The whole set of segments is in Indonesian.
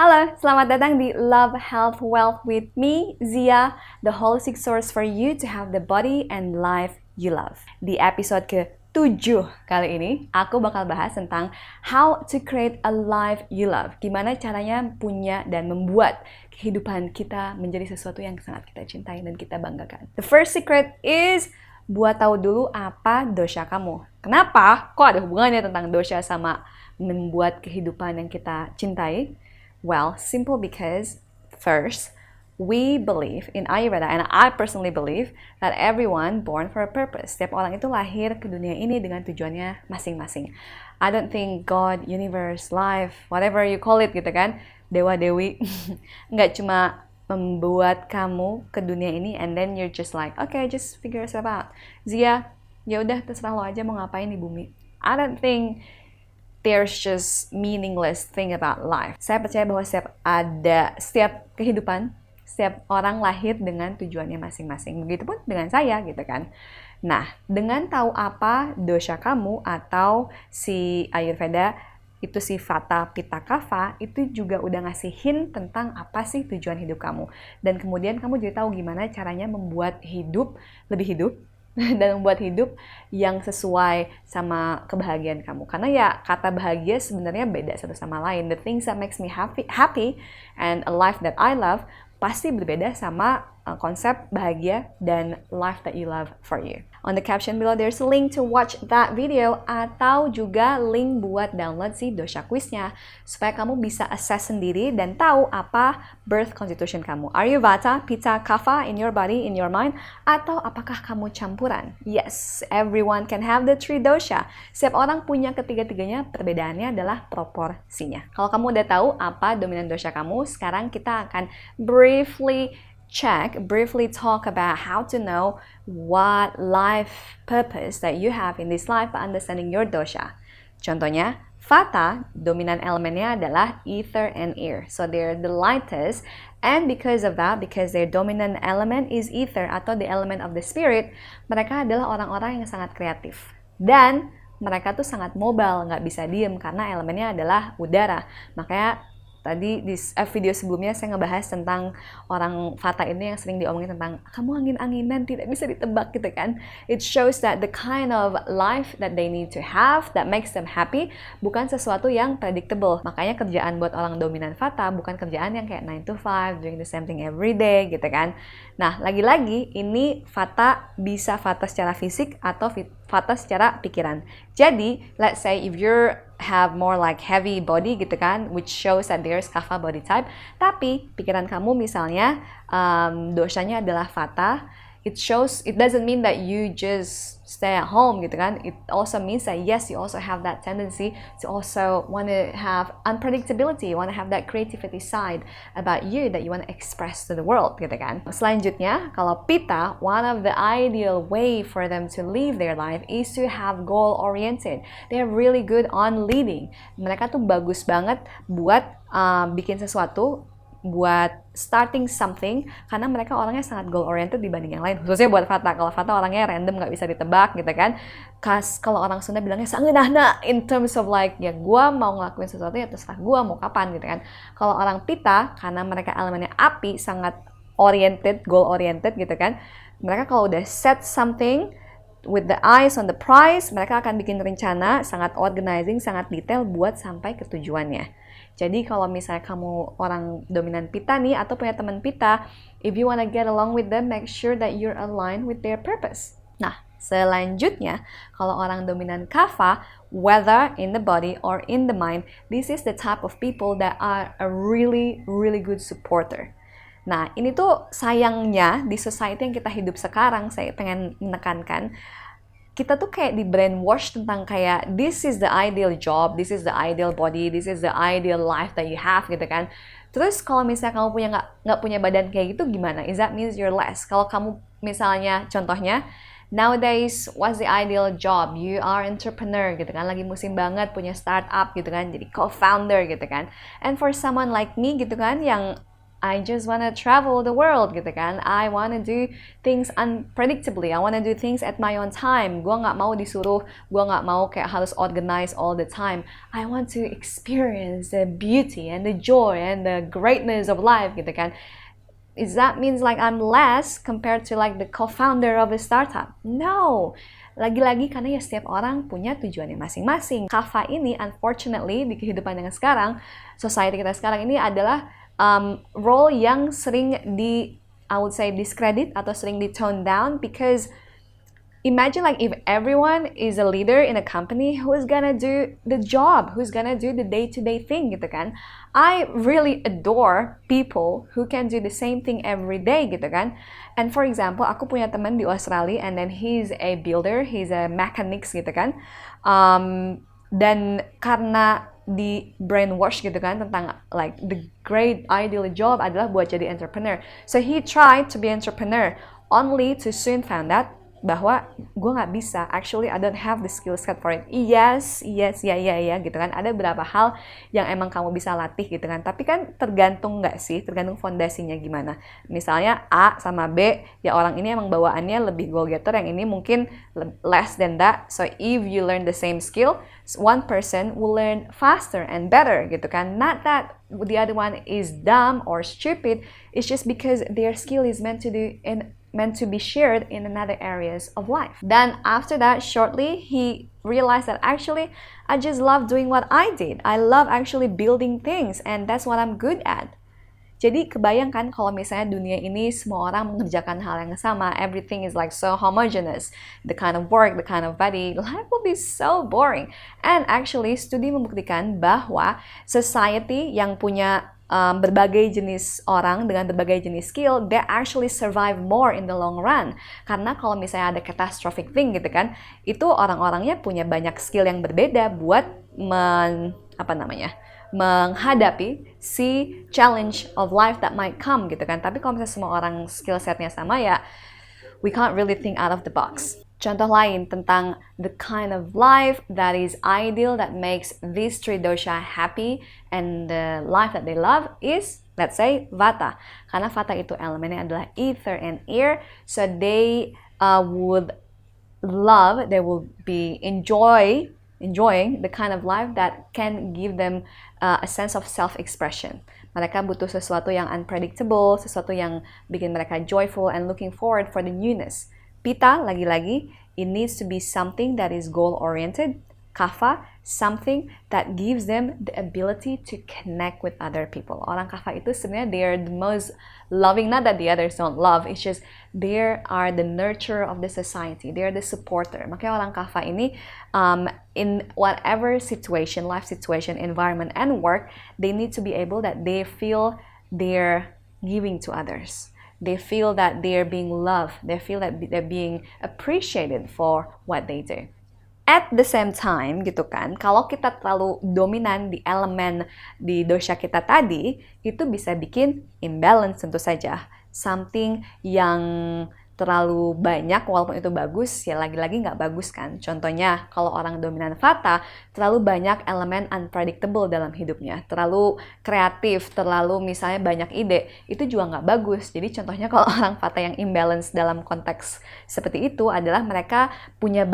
Halo, selamat datang di Love, Health, Wealth with me, Zia, the holistic source for you to have the body and life you love. Di episode ke-7 kali ini, aku bakal bahas tentang how to create a life you love. Gimana caranya punya dan membuat kehidupan kita menjadi sesuatu yang sangat kita cintai dan kita banggakan. The first secret is buat tahu dulu apa dosha kamu. Kenapa? Kok ada hubungannya tentang dosha sama membuat kehidupan yang kita cintai? Well, simple because first, we believe in Ayurveda, and I personally believe that everyone born for a purpose. Setiap orang itu lahir ke dunia ini dengan tujuannya masing-masing. I don't think God, universe, life, whatever you call it gitu kan, dewa-dewi, nggak cuma membuat kamu ke dunia ini and then you're just like, okay, just figure yourself out. Zia, ya udah terserah lo aja mau ngapain di bumi. I don't think there's just meaningless thing about life. Saya percaya bahwa setiap kehidupan, setiap orang lahir dengan tujuannya masing-masing. Begitupun dengan saya gitu kan. Nah, dengan tahu apa dosha kamu atau si Ayurveda itu si Vata, Pitta, Kapha, itu juga udah ngasih hint tentang apa sih tujuan hidup kamu. Dan kemudian kamu jadi tahu gimana caranya membuat hidup lebih hidup dan membuat hidup yang sesuai sama kebahagiaan kamu. Karena ya kata bahagia sebenarnya beda satu sama lain. The things that makes me happy and a life that I love pasti berbeda sama konsep bahagia dan life that you love for you. On the caption below there's a link to watch that video atau juga link buat download si dosha quiznya supaya kamu bisa assess sendiri dan tahu apa birth constitution kamu. Are you Vata, Pitta, Kapha in your body, in your mind? Atau apakah kamu campuran? Yes, everyone can have the three dosha. Setiap orang punya ketiga-tiganya, perbedaannya adalah proporsinya. Kalau kamu udah tahu apa dominan dosha kamu, sekarang kita akan briefly talk about how to know what life purpose that you have in this life by understanding your dosha. Contohnya, Vata, dominan elemennya adalah ether and air. So they're the lightest, and because of that, because their dominant element is ether atau the element of the spirit, mereka adalah orang-orang yang sangat kreatif. Dan mereka tuh sangat mobile, nggak bisa diem karena elemennya adalah udara. Makanya tadi di video sebelumnya saya ngebahas tentang orang Vata ini yang sering diomongin tentang kamu angin-anginan tidak bisa ditebak gitu kan. It shows that the kind of life that they need to have that makes them happy bukan sesuatu yang predictable. Makanya kerjaan buat orang dominan Vata bukan kerjaan yang kayak 9 to 5 doing the same thing every day gitu kan. Nah, lagi-lagi ini Vata bisa Vata secara fisik atau Vata secara pikiran. Jadi, let's say if you're have more like heavy body gitu kan, which shows that there's Kapha body type, tapi pikiran kamu misalnya dosanya adalah Vata, it doesn't mean that you just stay at home gitu kan. It also means that yes, you also have that tendency to also want to have unpredictability, you want to have that creativity side about you that you want to express to the world gitu kan. Selanjutnya, kalau Pitta, one of the ideal way for them to live their life is to have goal oriented. They're really good on leading. Mereka tuh bagus banget buat bikin sesuatu, buat starting something, karena mereka orangnya sangat goal oriented dibanding yang lain, khususnya buat Vata. Kalau Vata orangnya random, nggak bisa ditebak gitu kan. Kalau orang Sunda bilangnya sangeunahna in terms of like, ya gue mau ngelakuin sesuatu ya terserah gue mau kapan gitu kan. Kalau orang Pitta, karena mereka elemennya api, sangat oriented, goal oriented gitu kan, mereka kalau udah set something with the eyes on the prize, mereka akan bikin rencana, sangat organizing, sangat detail buat sampai ke tujuannya. Jadi kalau misalnya kamu orang dominan Pitta nih atau punya teman Pitta, if you wanna get along with them, make sure that you're aligned with their purpose. Nah, selanjutnya, kalau orang dominan Kapha, whether in the body or in the mind, this is the type of people that are a really, really good supporter. Nah, ini tuh sayangnya di society yang kita hidup sekarang, saya pengen menekankan, kita tuh kayak di brainwash tentang kayak this is the ideal job, this is the ideal body, this is the ideal life that you have gitu kan. Terus kalau misalnya kamu nggak punya badan kayak gitu gimana? Is that means you're less? Kalau kamu misalnya contohnya nowadays what's the ideal job? You are entrepreneur gitu kan, lagi musim banget punya startup gitu kan, jadi co-founder gitu kan. And for someone like me gitu kan yang I just wanna travel the world gitu kan. I wanna do things unpredictably. I wanna do things at my own time. Gue nggak mau disuruh, gue nggak mau kayak harus organize all the time. I want to experience the beauty and the joy and the greatness of life gitu kan. Is that means like I'm less compared to like the co-founder of a startup? No. Lagi-lagi karena ya setiap orang punya tujuannya masing-masing. Kapha ini unfortunately di kehidupan yang sekarang, society kita sekarang ini adalah role yang sering I would say discredit atau sering di tone down, because imagine like if everyone is a leader in a company, who's gonna do the job? Who's gonna do the day-to-day thing gitu kan? I really adore people who can do the same thing every day gitu kan. And for example, aku punya teman di Australia and then he's a builder, he's a mechanics gitu kan. Dan karena di brainwash gitu kan tentang like the great ideal job adalah buat jadi entrepreneur. So he tried to be entrepreneur only to soon found out bahwa gue nggak bisa, actually I don't have the skill set for it. Yes, ya gitu kan. Ada beberapa hal yang emang kamu bisa latih gitu kan. Tapi kan tergantung nggak sih, tergantung fondasinya gimana. Misalnya A sama B, ya orang ini emang bawaannya lebih goal getter, yang ini mungkin less than that. So if you learn the same skill, one person will learn faster and better gitu kan. Not that the other one is dumb or stupid, it's just because their skill is meant to be shared in another areas of life. Then after that, shortly, he realized that actually, I just love doing what I did. I love actually building things, and that's what I'm good at. Jadi kebayangkan kalau misalnya dunia ini semua orang mengerjakan hal yang sama, everything is like so homogeneous, the kind of work, the kind of body, life will be so boring. And actually, studi membuktikan bahwa society yang punya berbagai jenis orang dengan berbagai jenis skill, they actually survive more in the long run. Karena kalau misalnya ada catastrophic thing gitu kan, itu orang-orangnya punya banyak skill yang berbeda buat menghadapi si challenge of life that might come gitu kan. Tapi kalau misalnya semua orang skill setnya sama ya, we can't really think out of the box. Contoh lain tentang the kind of life that is ideal, that makes these three dosha happy and the life that they love is, let's say, Vata. Karena Vata itu elemennya adalah ether and air, so they will be enjoying the kind of life that can give them a sense of self-expression. Mereka butuh sesuatu yang unpredictable, sesuatu yang bikin mereka joyful and looking forward for the newness. Pitta, lagi-lagi, it needs to be something that is goal-oriented. Kapha, something that gives them the ability to connect with other people. Orang Kapha itu sebenarnya they're the most loving, not that the others don't love, it's just they are the nurturer of the society, they're the supporter. Makanya orang Kapha ini in whatever situation, life situation, environment, and work, they need to be able that they feel they're giving to others. They feel that they're being loved. They feel that they're being appreciated for what they do. At the same time, gitu kan, kalau kita terlalu dominan di elemen di dosha kita tadi, itu bisa bikin imbalance tentu saja. Something yang terlalu banyak, walaupun itu bagus, ya lagi-lagi nggak bagus kan. Contohnya, kalau orang dominan Vata, terlalu banyak elemen unpredictable dalam hidupnya. Terlalu kreatif, terlalu misalnya banyak ide, itu juga nggak bagus. Jadi contohnya kalau orang Vata yang imbalance dalam konteks seperti itu adalah mereka punya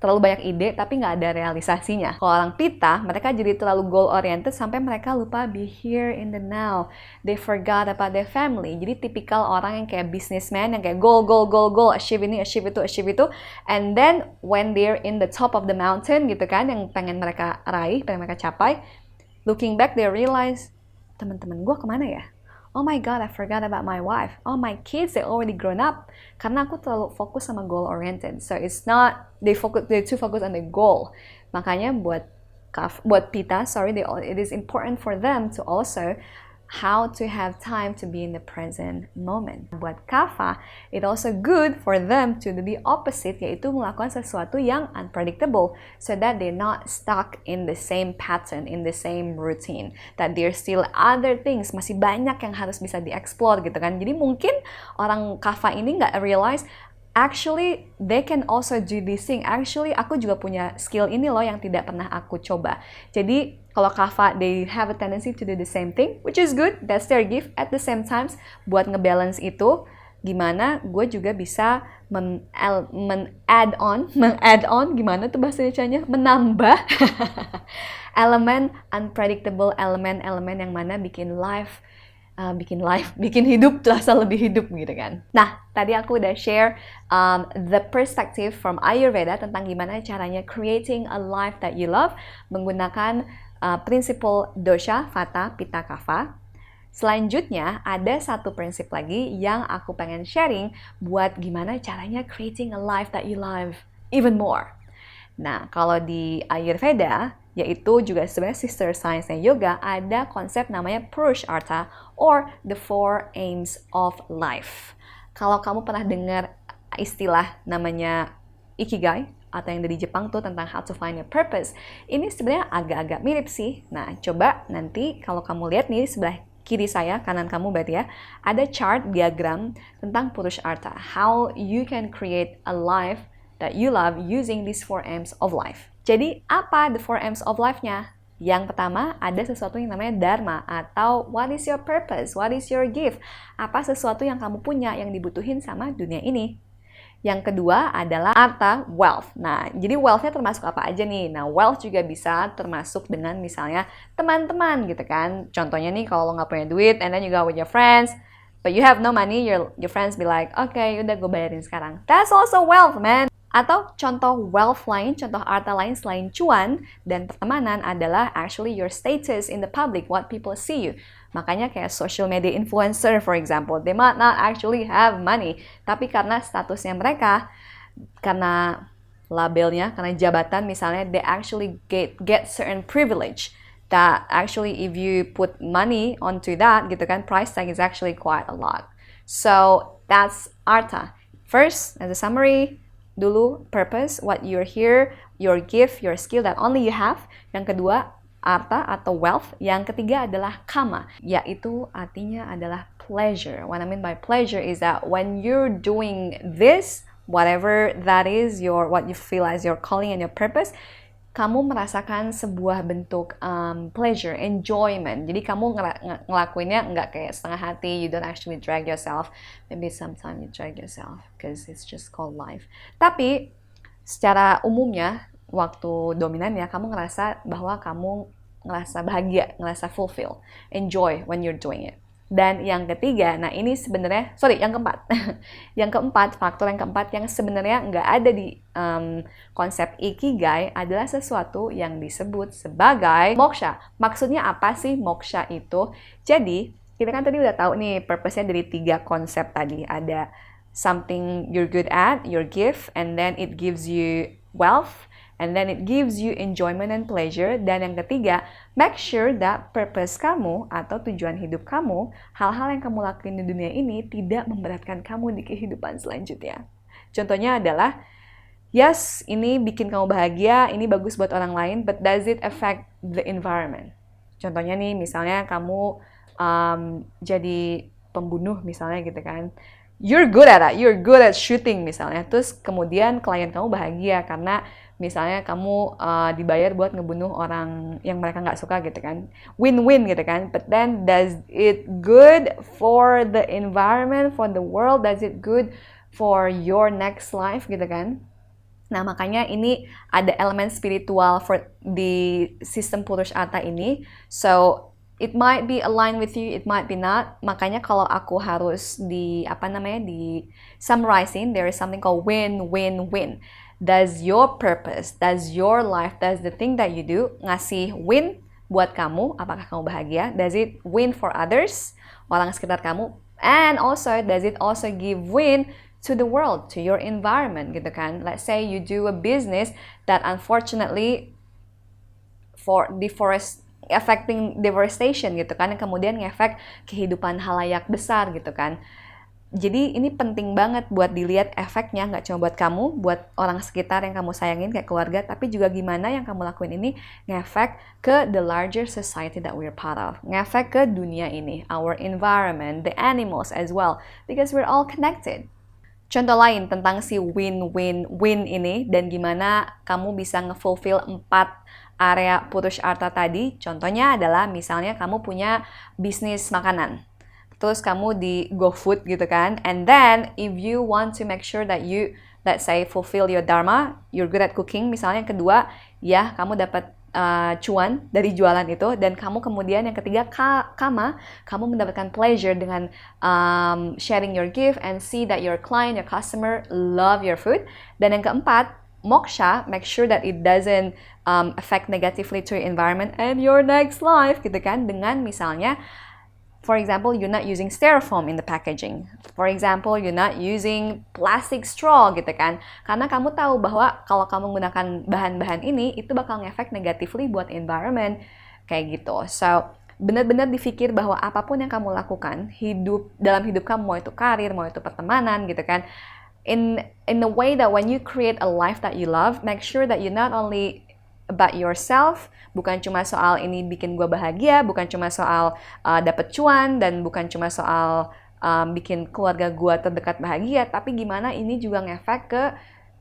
terlalu banyak ide, tapi nggak ada realisasinya. Kalau orang Pitta, mereka jadi terlalu goal-oriented sampai mereka lupa be here in the now. They forgot about their family. Jadi tipikal orang yang kayak businessman, yang kayak goal, achieve ini, achieve itu, and then when they're in the top of the mountain gitu kan, yang pengen mereka raih, pengen mereka capai, looking back they realize, teman-teman gue kemana ya? Oh my god, I forgot about my wife. Oh, my kids, they already grown up. Karena aku terlalu fokus sama goal oriented, so it's not they too focus on the goal. Makanya buat Pitta, it is important for them to also how to have time to be in the present moment. Buat Kapha, it also good for them to do the opposite, yaitu melakukan sesuatu yang unpredictable, so that they're not stuck in the same pattern, in the same routine, that there's still other things, masih banyak yang harus bisa dieksplor gitu kan. Jadi mungkin orang Kapha ini nggak realize, actually they can also do this thing. Actually aku juga punya skill ini loh yang tidak pernah aku coba. Jadi kalau Kapha, they have a tendency to do the same thing, which is good, that's their gift. At the same time, buat ngebalance itu, gimana gue juga bisa add on, gimana tuh bahasa Indonesia-nya? Menambah elemen unpredictable, elemen yang mana bikin hidup terasa lebih hidup gitu kan. Nah, tadi aku udah share the perspective from Ayurveda tentang gimana caranya creating a life that you love menggunakan prinsipal dosha, Vata, Pitta, Kapha. Selanjutnya, ada satu prinsip lagi yang aku pengen sharing buat gimana caranya creating a life that you love even more. Nah, kalau di Ayurveda, yaitu juga sebenarnya sister science-nya yoga, ada konsep namanya Purusharta or the four aims of life. Kalau kamu pernah dengar istilah namanya Ikigai, atau yang dari Jepang tuh tentang how to find your purpose, ini sebenarnya agak-agak mirip sih. Nah, coba nanti kalau kamu lihat nih sebelah kiri saya, kanan kamu berarti ya, ada chart diagram tentang Purusharta, how you can create a life that you love using these four aims of life. Jadi, apa the four aims of life-nya? Yang pertama, ada sesuatu yang namanya Dharma, atau what is your purpose, what is your gift? Apa sesuatu yang kamu punya yang dibutuhin sama dunia ini? Yang kedua adalah arta, wealth. Nah, jadi wealth-nya termasuk apa aja nih? Nah, wealth juga bisa termasuk dengan misalnya teman-teman gitu kan. Contohnya nih, kalau lo nggak punya duit, and then you go with your friends, but you have no money, your friends be like, okay, udah gue bayarin sekarang. That's also wealth, man. Atau contoh wealth lain, contoh arta lain selain cuan dan pertemanan adalah actually your status in the public, what people see you. Makanya kayak social media influencer, for example, they might not actually have money, tapi karena statusnya mereka, karena labelnya, karena jabatan misalnya, they actually get certain privilege that actually if you put money onto that, gitu kan, price tag is actually quite a lot. So that's arta. First, as a summary, dulu purpose, what you're here, your gift, your skill that only you have. Yang kedua, arta atau wealth. Yang ketiga adalah kama, yaitu artinya adalah pleasure. What I mean by pleasure is that when you're doing this, whatever that is, what you feel as your calling and your purpose, kamu merasakan sebuah bentuk pleasure, enjoyment. Jadi kamu ngelakuinnya nggak kayak setengah hati, you don't actually drag yourself. Maybe sometimes you drag yourself because it's just called life. Tapi secara umumnya, waktu dominannya, kamu ngerasa bahwa kamu ngerasa bahagia, ngerasa fulfill, enjoy when you're doing it. Dan yang ketiga, nah ini sebenarnya, yang keempat. Yang keempat, faktor yang keempat yang sebenarnya nggak ada di konsep Ikigai adalah sesuatu yang disebut sebagai moksha. Maksudnya apa sih moksha itu? Jadi, kita kan tadi udah tahu nih purpose-nya dari 3 konsep tadi. Ada something you're good at, your gift, and then it gives you wealth, and then it gives you enjoyment and pleasure. Dan yang ketiga, make sure that purpose kamu atau tujuan hidup kamu, hal-hal yang kamu lakuin di dunia ini tidak memberatkan kamu di kehidupan selanjutnya. Contohnya adalah, yes, ini bikin kamu bahagia, ini bagus buat orang lain, but does it affect the environment? Contohnya nih, misalnya kamu jadi pembunuh misalnya gitu kan. You're good at it, you're good at shooting misalnya. Terus kemudian klien kamu bahagia karena misalnya kamu dibayar buat ngebunuh orang yang mereka nggak suka gitu kan. Win-win gitu kan. But then, does it good for the environment, for the world? Does it good for your next life gitu kan? Nah, makanya ini ada elemen spiritual di sistem Purusharta ini. So, it might be aligned with you, it might be not. Makanya kalau aku harus di summarizing, there is something called win-win-win. Does your purpose, does your life, does the thing that you do ngasih win buat kamu? Apakah kamu bahagia? Does it win for others, orang sekitar kamu? And also, does it also give win to the world, to your environment gitu kan? Let's say you do a business that unfortunately affecting deforestation gitu kan, yang kemudian ngefek kehidupan halayak besar gitu kan. Jadi ini penting banget buat dilihat efeknya, nggak cuma buat kamu, buat orang sekitar yang kamu sayangin kayak keluarga, tapi juga gimana yang kamu lakuin ini ngefek ke the larger society that we're part of, ngefek ke dunia ini, our environment, the animals as well, because we're all connected. contoh lain tentang si win-win-win ini dan gimana kamu bisa nge-fulfill 4 area Purusharta tadi. Contohnya adalah misalnya kamu punya bisnis makanan. Terus kamu di GoFood gitu kan. And then if you want to make sure that you, let's say, fulfill your Dharma, you're good at cooking. Misalnya yang kedua, ya kamu dapat cuan dari jualan itu, dan kamu kemudian yang ketiga kama, kamu mendapatkan pleasure dengan sharing your gift and see that your client, your customer love your food. Dan yang keempat, moksha, make sure that it doesn't affect negatively to your environment and your next life gitu kan, dengan misalnya for example, you're not using styrofoam in the packaging. For example, you're not using plastic straw gitu kan. Karena kamu tahu bahwa kalau kamu menggunakan bahan-bahan ini, itu bakal ngefek negatively buat environment. Kayak gitu. So, benar-benar dipikir bahwa apapun yang kamu lakukan, dalam hidup kamu, mau itu karir, mau itu pertemanan gitu kan. In a way that when you create a life that you love, make sure that you not only about yourself, bukan cuma soal ini bikin gue bahagia, bukan cuma soal dapet cuan, dan bukan cuma soal bikin keluarga gue terdekat bahagia, tapi gimana ini juga ngefek ke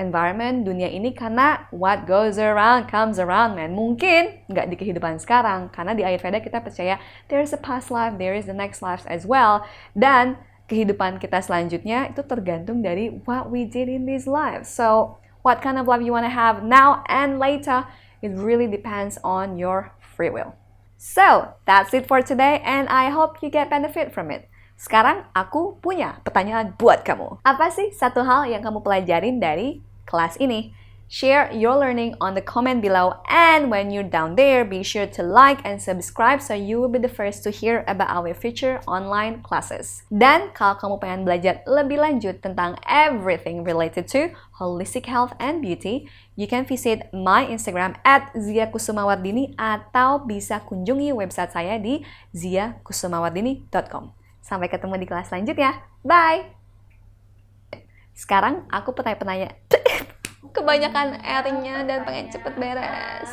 environment dunia ini, karena what goes around comes around, man. Mungkin nggak di kehidupan sekarang, karena di Ayurveda kita percaya there is a past life, there is the next life as well, dan kehidupan kita selanjutnya itu tergantung dari what we did in this life. So, what kind of life you want to have now and later, it really depends on your free will. So, that's it for today and I hope you get benefit from it. Sekarang aku punya pertanyaan buat kamu. Apa sih satu hal yang kamu pelajarin dari kelas ini? Share your learning on the comment below, and when you're down there, be sure to like and subscribe so you will be the first to hear about our future online classes. Dan kalau kamu pengen belajar lebih lanjut tentang everything related to holistic health and beauty, you can visit my Instagram @ziakusumawardini atau bisa kunjungi website saya di ziakusumawardini.com. Sampai ketemu di kelas selanjutnya. Bye! Sekarang aku penanya kebanyakan R-nya dan pengen cepet beres.